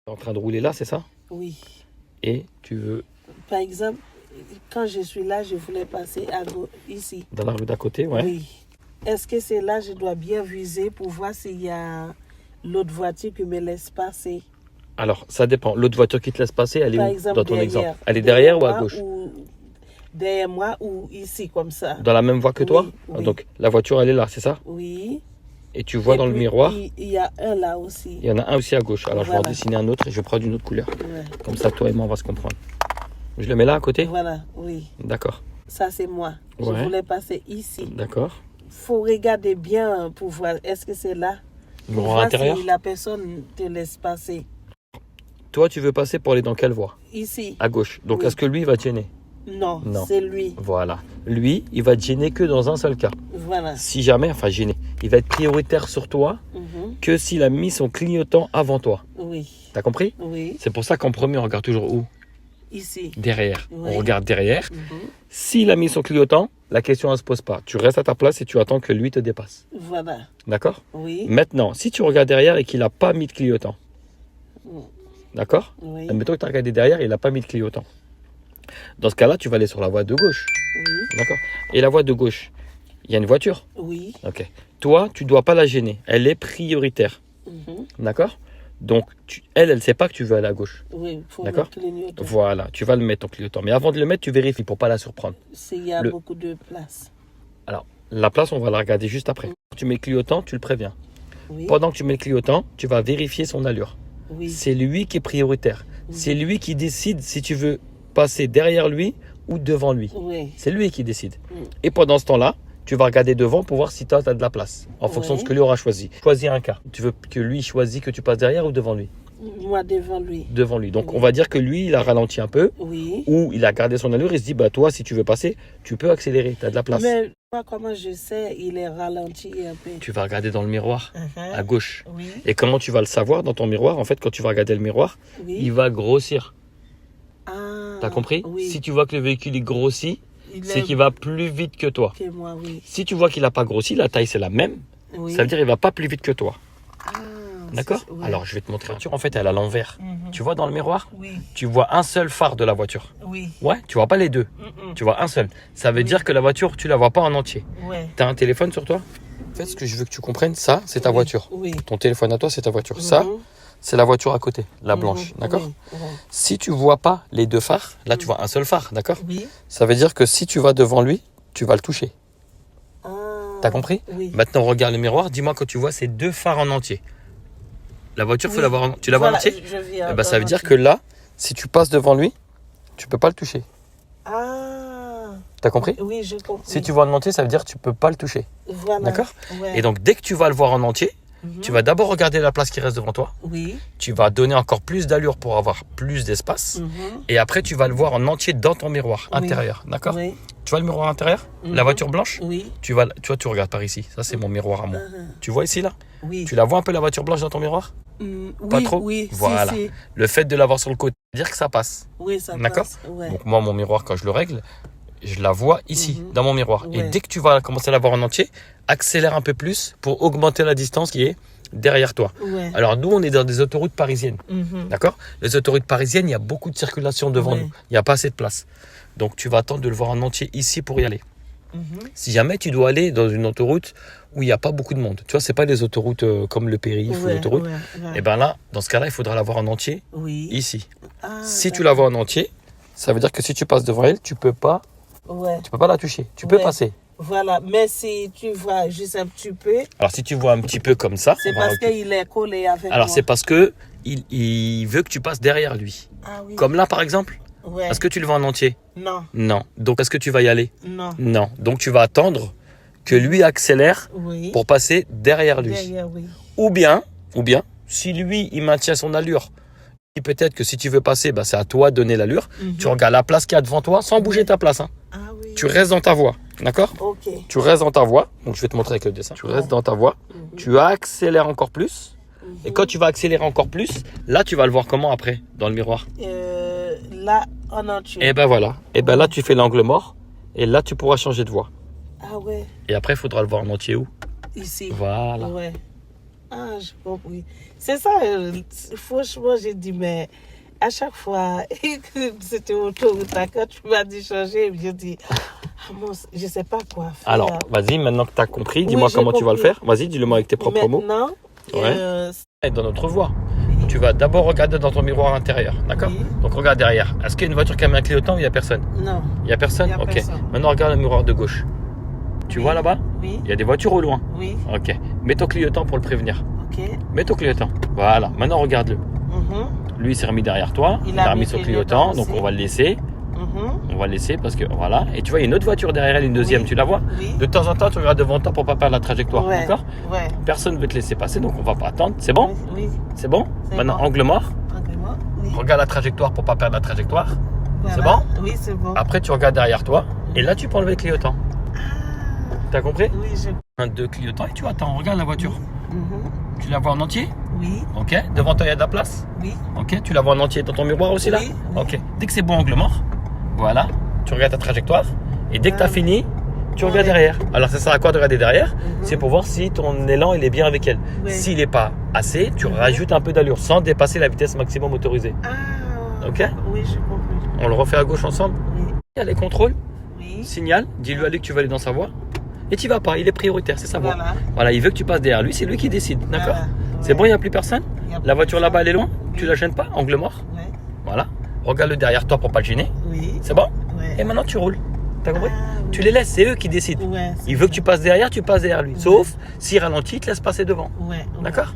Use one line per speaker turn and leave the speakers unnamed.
Tu es en train de rouler là, c'est ça?
Oui.
Et tu veux...
Par exemple, quand je suis là, je voulais passer à gauche, ici.
Dans la rue d'à côté, ouais.
Oui. Est-ce que c'est là je dois bien viser pour voir s'il y a l'autre voiture qui me laisse passer?
Alors, ça dépend. L'autre voiture qui te laisse passer, elle est
Par
où
exemple,
dans ton
derrière.
exemple? Elle est derrière ou à gauche?
Derrière moi ou ici, comme ça.
Dans la même voie que toi?
Oui.
Donc, la voiture, elle est là, c'est ça?
Oui.
Et tu vois dans le miroir?
Il y a un là aussi.
Il y en a un aussi à gauche. Alors, je vais en
Voilà.
dessiner un autre et je vais prendre une autre couleur.
Ouais.
Comme ça, toi et moi, on va se comprendre. Je le mets là à côté?
Voilà, oui.
D'accord.
Ça, c'est moi. Je
Ouais.
voulais passer ici.
D'accord.
Faut regarder bien pour voir. Est-ce que c'est là?
Le
Pour
miroir
voir
intérieur?
si la personne te laisse passer.
Toi, tu veux passer pour aller dans quelle voie?
Ici.
À gauche. Donc,
Oui.
est-ce que lui, il va te gêner?
Non,
Non.
c'est lui.
Voilà. Lui, il va te gêner que dans un seul cas.
Voilà.
Si jamais, enfin gêner, il va être prioritaire sur toi
Mhm.
que s'il a mis son clignotant avant toi.
Oui.
T'as compris?
Oui.
C'est pour ça qu'en premier, on regarde toujours où?
Ici.
Derrière.
Oui.
On regarde derrière.
Mhm.
S'il a mis son clignotant, la question ne se pose pas. Tu restes à ta place et tu attends que lui te dépasse.
Voilà.
D'accord?
Oui.
Maintenant, si tu regardes derrière et qu'il n'a pas mis de clignotant, d'accord?
Oui.
Admettons que tu as regardé derrière et il n'a pas mis de clignotant. Dans ce cas-là, tu vas aller sur la voie de gauche.
Oui.
D'accord? Et la voie de gauche, il y a une voiture.
Oui.
Ok. Toi, tu ne dois pas la gêner. Elle est prioritaire.
Mhm.
D'accord? Donc, elle ne sait pas que tu veux aller à gauche.
Oui. Faut
D'accord?
le clignotant.
Voilà, tu vas le mettre ton clignotant. Mais avant de le mettre, tu vérifies pour ne pas la surprendre.
S'il y a
Le-
beaucoup de place.
Alors, la place, on va la regarder juste après. Tu mets le clignotant, tu le préviens.
Oui.
Pendant que tu mets le clignotant, tu vas vérifier son allure.
Oui.
C'est lui qui est prioritaire.
Mhm.
C'est lui qui décide si tu veux passer derrière lui ou devant lui.
Oui.
C'est lui qui décide.
Mhm.
Et pendant ce temps-là, tu vas regarder devant pour voir si toi, tu as de la place. En fonction de ce que lui aura choisi. Choisis un cas. Tu veux que lui choisisse que tu passes derrière ou devant lui?
Moi devant lui.
Devant lui. Donc,
Oui.
on va dire que lui, il a ralenti un peu.
Oui.
Ou il a gardé son allure. Il se dit, bah toi, si tu veux passer, tu peux accélérer. Tu as de la place.
Mais moi, comment je sais, il est ralenti un peu.
Tu vas regarder dans le miroir,
Uh-huh.
à gauche.
Oui.
Et comment tu vas le savoir dans ton miroir? En fait, quand tu vas regarder le miroir,
Oui.
il va grossir.
Ah.
T'as compris?
Oui.
Si tu vois que le véhicule est grossi,
Il
c'est
est
qu'il va plus vite que toi.
que moi, oui.
Si tu vois qu'il n'a pas grossi, la taille c'est la même,
Oui.
ça veut dire qu'il va pas plus vite que toi.
Ah,
D'accord?
ouais.
Alors je vais te montrer la voiture. En fait, elle est à l'envers.
Mhm.
Tu vois dans le miroir?
Oui.
Tu vois un seul phare de la voiture.
Oui.
Ouais, tu vois pas les deux.
Mhm.
Tu vois un seul. Ça veut
Oui.
dire que la voiture, tu la vois pas en entier.
Ouais.
Tu as un téléphone sur toi? En fait, ce que je veux que tu comprennes, ça, c'est ta
Oui.
voiture.
Oui.
Ton téléphone à toi, c'est ta voiture. Ça,
Mhm.
c'est la voiture à côté, la blanche.
Mhm.
D'accord?
Oui. Ouais.
Si tu vois pas les deux phares, là tu vois un seul phare, d'accord?
Oui.
Ça veut dire que si tu vas devant lui, tu vas le toucher.
Ah.
T'as compris?
Oui.
Maintenant, regarde le miroir, dis-moi quand tu vois ces deux phares en entier. La voiture,
Oui.
faut l'avoir tu la vois en
Voilà,
entier?
je viens
Eh ben, ça veut
en
dire
entier.
que là, si tu passes devant lui, tu peux pas le toucher.
Ah.
T'as compris?
Oui, je comprends.
Si tu vois en entier, ça veut dire que tu peux pas le toucher.
Voilà.
D'accord?
Ouais.
Et donc, dès que tu vas le voir en entier,
Mhm.
tu vas d'abord regarder la place qui reste devant toi.
Oui.
Tu vas donner encore plus d'allure pour avoir plus d'espace.
Mhm.
Et après, tu vas le voir en entier dans ton miroir
Oui.
intérieur. D'accord?
Oui.
Tu vois le miroir intérieur? La
Mhm.
voiture blanche?
Oui.
Tu vois, tu regardes par ici. Ça, c'est mon miroir à moi.
Mhm.
Tu vois ici, là?
Oui.
Tu la vois un peu, la voiture blanche dans ton miroir? Pas
Oui,
trop?
Oui. Si,
Voilà.
si.
Le fait de l'avoir sur le côté, dire que ça passe.
Oui, ça
D'accord?
passe. Ouais.
Donc, moi, mon miroir, quand je le règle, je la vois ici,
Mhm.
dans mon miroir. Et
Ouais.
dès que tu vas commencer à la voir en entier, accélère un peu plus pour augmenter la distance qui est derrière toi.
Ouais.
Alors, nous, on est dans des autoroutes parisiennes.
Mhm.
D'accord? Les autoroutes parisiennes, il y a beaucoup de circulation devant
Ouais.
nous. Il n'y a pas assez de place. Donc, tu vas attendre de le voir en entier ici pour y aller.
Mhm.
Si jamais tu dois aller dans une autoroute où il n'y a pas beaucoup de monde, tu vois, c'est pas les autoroutes comme le périph' ou
Ouais,
l'autoroute,
ouais.
et bien là, dans ce cas-là, il faudra l'avoir en entier
Oui.
ici.
Ah,
Si tu la vois en entier, ça veut dire que si tu passes devant elle, tu peux pas
Ouais.
la toucher. Tu peux
Ouais.
passer.
Voilà. Mais si tu vois juste un petit peu,
Alors si tu vois un petit peu comme ça,
c'est
on va
parce
reculer.
qu'il est collé avec
Alors
moi.
c'est parce que il veut que tu passes derrière lui.
Ah oui.
Comme là par exemple.
Ouais.
Est-ce que tu le vois en entier?
Non.
Non. Donc est-ce que tu vas y aller?
Non.
Non. Donc tu vas attendre que lui accélère
Oui.
pour passer derrière lui.
Derrière, oui.
Ou bien, si lui, il maintient son allure, et peut-être que si tu veux passer, bah, c'est à toi de donner l'allure.
Mhm.
Tu regardes la place qu'il y a devant toi sans bouger ta place. Hein.
Ah oui.
Tu restes dans ta voie, d'accord?
Ok.
Tu restes dans ta voie. Donc, je vais te montrer avec le dessin. Tu restes dans ta voie.
Mhm.
Tu accélères encore plus.
Mhm.
Et quand tu vas accélérer encore plus, là, tu vas le voir comment après, dans le miroir?
Là, en entier.
Et ben voilà. Et ben là, tu fais l'angle mort. Et là, tu pourras changer de voie.
Ah ouais.
Et après, il faudra le voir en entier où?
Ici.
Voilà.
Ouais. Ah, j'ai compris. C'est ça, franchement, j'ai dit, mais à chaque fois, c'était autoroute, quand tu m'as dit changer, j'ai dit, ah, bon, je ne sais pas quoi faire.
Alors, vas-y, maintenant que tu as compris,
Oui,
dis-moi
j'ai
comment tu vas le
compris.
faire. Vas-y, dis-le-moi avec tes propres mots.
Maintenant,
Ouais. Et dans notre voie, tu vas d'abord regarder dans ton miroir intérieur, d'accord?
Oui.
Donc regarde derrière. Est-ce qu'il y a une voiture qui a mis un clignotant ou il n'y a personne?
non.
Il n'y a personne?
Il y a
Ok.
personne.
Maintenant regarde le miroir de gauche. Tu vois là-bas?
Oui,
Il y a des voitures au loin.
oui,
Ok. Mets ton clignotant pour le prévenir.
ok.
Mets ton clignotant. Voilà. Maintenant regarde-le.
Mhm,
Lui il s'est remis derrière toi.
Il
Il
a
a remis
mis
son
le
clignotant.
clignotant
Donc
aussi.
on va le laisser.
mhm.
On va le laisser parce que voilà. Et tu vois, il y a une autre voiture derrière elle, une deuxième.
Oui.
Tu la vois?
Oui.
De temps en temps, tu regardes devant toi pour pas perdre la trajectoire.
Ouais,
D'accord?
Ouais.
Personne ne veut te laisser passer, donc on va pas attendre. C'est bon?
Oui, oui.
C'est bon?
C'est
Maintenant,
bon.
angle mort.
Vraiment, oui.
Regarde la trajectoire pour pas perdre la trajectoire.
Voilà.
C'est bon?
Oui, c'est bon.
Après, tu regardes derrière toi. Et là, tu peux enlever le clignotant.
Ah,
T'as compris?
oui,
Un, deux clignotants et tu attends. Regarde la voiture.
Mhm.
Tu la vois en entier?
Oui,
Ok. Devant toi, il y a de la place?
oui.
Ok. Tu la vois en entier dans ton miroir aussi là?
Oui, oui.
Ok. Dès que c'est bon, angle mort. Voilà. Tu regardes ta trajectoire. Et dès que tu as
Ah.
fini, tu regardes
Ouais.
derrière. Alors, ça sert à quoi de regarder derrière?
Mhm.
C'est pour voir si ton élan il est bien avec elle.
Ouais.
S'il n'est pas assez, tu
Mhm.
rajoutes un peu d'allure sans dépasser la vitesse maximum autorisée.
Ah,
Ok.
Oui, j'ai compris.
On le refait à gauche ensemble.
Oui,
Il y a les contrôles.
oui.
Signal. Dis-lui à lui que tu vas aller dans sa voie. Et tu vas pas. Il est prioritaire. C'est sa voie.
Voilà.
Voilà. Il veut que tu passes derrière lui. C'est lui qui décide. D'accord?
Voilà.
C'est
Ouais.
bon, il n'y a plus personne?
Il y a
La voiture
plus
là-bas, elle est loin?
Oui.
Tu la gênes pas? Angle mort?
Ouais.
Voilà. Regarde-le derrière toi pour pas le gêner.
Oui.
C'est bon?
Ouais.
Et maintenant, tu roules. T'as compris?
Ah, oui.
Tu les laisses, c'est eux qui décident.
Ouais,
Il veut que tu passes derrière, tu passes derrière lui.
Ouais.
Sauf s'il ralentit, il te laisse passer devant.
Ouais.
D'accord?